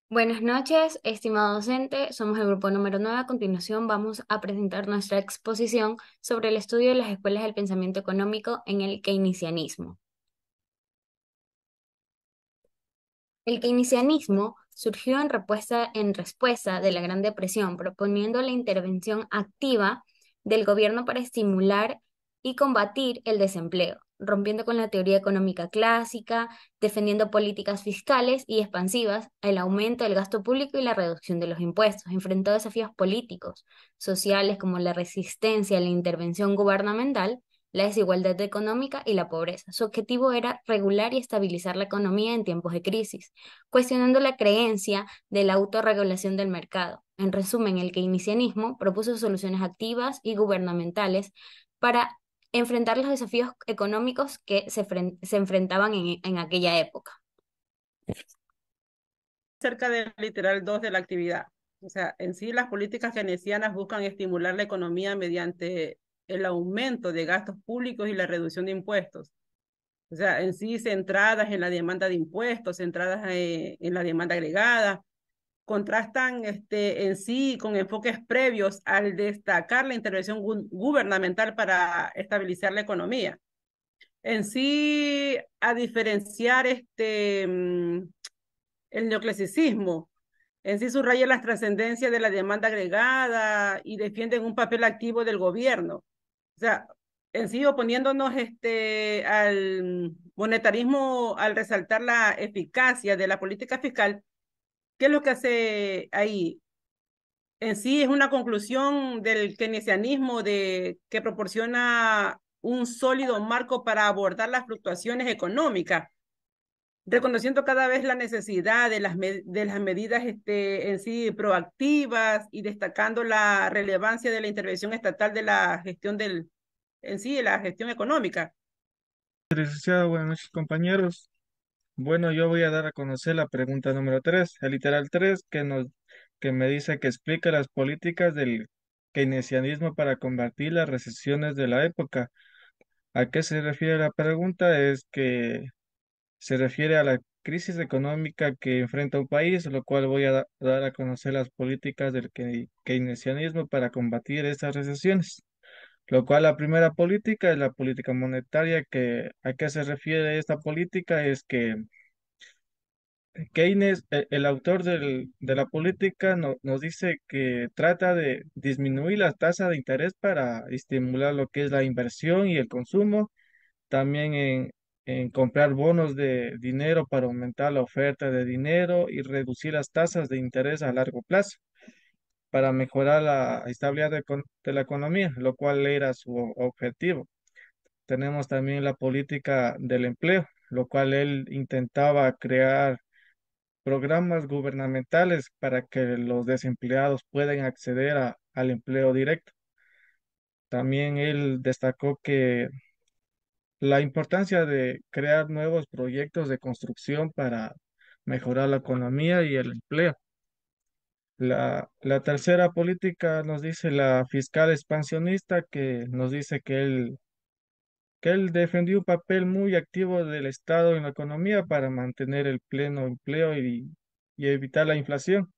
Buenas noches, estimado docente. Somos el grupo número 9. A continuación vamos a presentar nuestra exposición sobre el estudio de las escuelas del pensamiento económico en el keynesianismo. El keynesianismo surgió en respuesta de la Gran Depresión, proponiendo la intervención activa del gobierno para estimular y combatir el desempleo, rompiendo con la teoría económica clásica, defendiendo políticas fiscales y expansivas, el aumento del gasto público y la reducción de los impuestos. Enfrentó desafíos políticos, sociales como la resistencia a la intervención gubernamental, la desigualdad económica y la pobreza. Su objetivo era regular y estabilizar la economía en tiempos de crisis, cuestionando la creencia de la autorregulación del mercado. En resumen, el keynesianismo propuso soluciones activas y gubernamentales para enfrentar los desafíos económicos que se enfrentaban en aquella época. Cerca del literal 2 de la actividad. O sea, en sí las políticas keynesianas buscan estimular la economía mediante el aumento de gastos públicos y la reducción de impuestos. O sea, en sí centradas en la demanda de impuestos, centradas en la demanda agregada, contrastan en sí con enfoques previos al destacar la intervención gubernamental para estabilizar la economía. En sí, a diferenciar el neoclasicismo, en sí subraya las trascendencias de la demanda agregada y defienden un papel activo del gobierno. O sea, en sí oponiéndonos al monetarismo al resaltar la eficacia de la política fiscal. ¿Qué es lo que hace ahí? En sí es una conclusión del keynesianismo que proporciona un sólido marco para abordar las fluctuaciones económicas, reconociendo cada vez la necesidad de las medidas en sí proactivas y destacando la relevancia de la intervención estatal de la gestión en sí, de la gestión económica. Licenciado, buenas noches, compañeros. Bueno, yo voy a dar a conocer la pregunta número 3, el literal 3, que me dice que explica las políticas del keynesianismo para combatir las recesiones de la época. ¿A qué se refiere la pregunta? Es que se refiere a la crisis económica que enfrenta un país, lo cual voy a dar a conocer las políticas del keynesianismo para combatir estas recesiones. Lo cual la primera política es la política monetaria, que a qué se refiere esta política es que Keynes, el autor de la política, nos dice que trata de disminuir la tasa de interés para estimular lo que es la inversión y el consumo, también en comprar bonos de dinero para aumentar la oferta de dinero y reducir las tasas de interés a largo plazo para mejorar la estabilidad de la economía, lo cual era su objetivo. Tenemos también la política del empleo, lo cual él intentaba crear programas gubernamentales para que los desempleados puedan acceder al empleo directo. También él destacó que la importancia de crear nuevos proyectos de construcción para mejorar la economía y el empleo. La tercera política nos dice la fiscal expansionista, que nos dice que él defendió un papel muy activo del Estado en la economía para mantener el pleno empleo y evitar la inflación.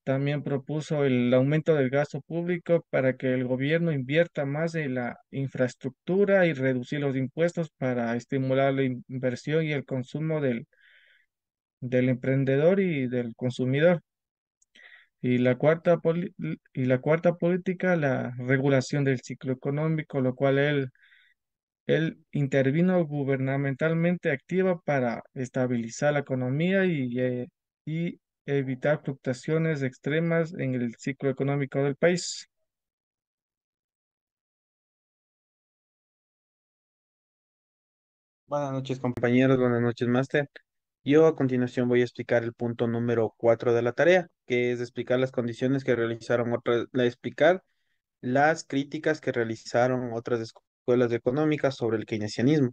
También propuso el aumento del gasto público para que el gobierno invierta más en la infraestructura y reducir los impuestos para estimular la inversión y el consumo del emprendedor y del consumidor. Y la cuarta política, la regulación del ciclo económico, lo cual él intervino gubernamentalmente activa para estabilizar la economía y evitar fluctuaciones extremas en el ciclo económico del país. Buenas noches, compañeros. Buenas noches, máster. Yo a continuación voy a explicar el punto número 4 de la tarea, que es explicar las condiciones que realizaron explicar las críticas que realizaron otras escuelas económicas sobre el keynesianismo.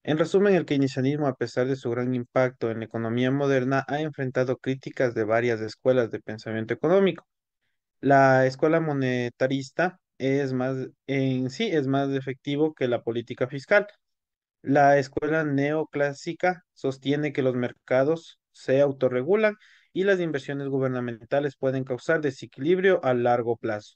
En resumen, el keynesianismo, a pesar de su gran impacto en la economía moderna, ha enfrentado críticas de varias escuelas de pensamiento económico. La escuela monetarista es más efectivo que la política fiscal. La escuela neoclásica sostiene que los mercados se autorregulan y las inversiones gubernamentales pueden causar desequilibrio a largo plazo.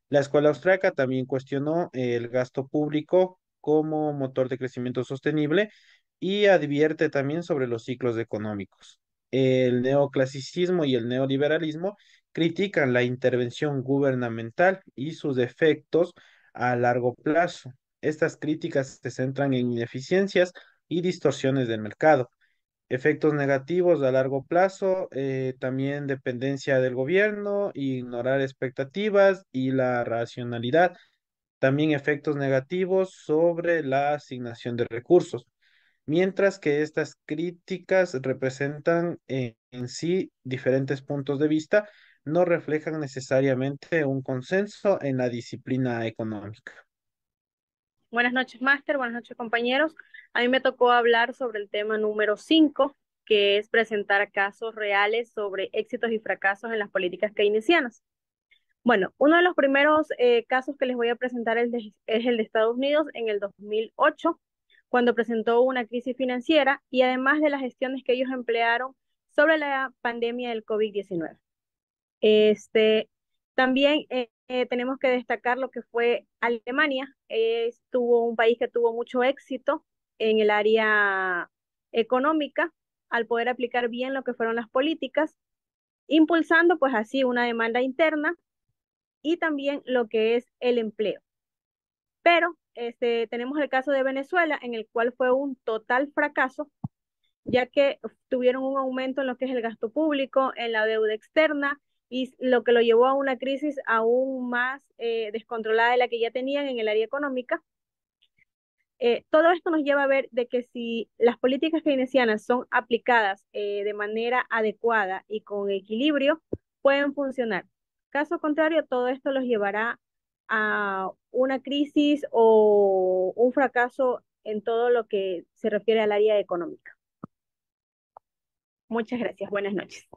La escuela austríaca también cuestionó el gasto público como motor de crecimiento sostenible y advierte también sobre los ciclos económicos. El neoclasicismo y el neoliberalismo critican la intervención gubernamental y sus efectos a largo plazo. Estas críticas se centran en ineficiencias y distorsiones del mercado. Efectos negativos a largo plazo, también dependencia del gobierno, ignorar expectativas y la racionalidad. También efectos negativos sobre la asignación de recursos. Mientras que estas críticas representan en sí diferentes puntos de vista, no reflejan necesariamente un consenso en la disciplina económica. Buenas noches, máster. Buenas noches, compañeros. A mí me tocó hablar sobre el tema número 5, que es presentar casos reales sobre éxitos y fracasos en las políticas keynesianas. Bueno, uno de los primeros casos que les voy a presentar es el de Estados Unidos en el 2008, cuando presentó una crisis financiera y además de las gestiones que ellos emplearon sobre la pandemia del COVID-19. Este, también tenemos que destacar lo que fue Alemania. Estuvo un país que tuvo mucho éxito en el área económica al poder aplicar bien lo que fueron las políticas, impulsando pues así una demanda interna y también lo que es el empleo. Pero tenemos el caso de Venezuela, en el cual fue un total fracaso, ya que tuvieron un aumento en lo que es el gasto público, en la deuda externa, y lo que lo llevó a una crisis aún más descontrolada de la que ya tenían en el área económica. Todo esto nos lleva a ver de que si las políticas keynesianas son aplicadas de manera adecuada y con equilibrio, pueden funcionar. Caso contrario, todo esto los llevará a una crisis o un fracaso en todo lo que se refiere al área económica. Muchas gracias. Buenas noches.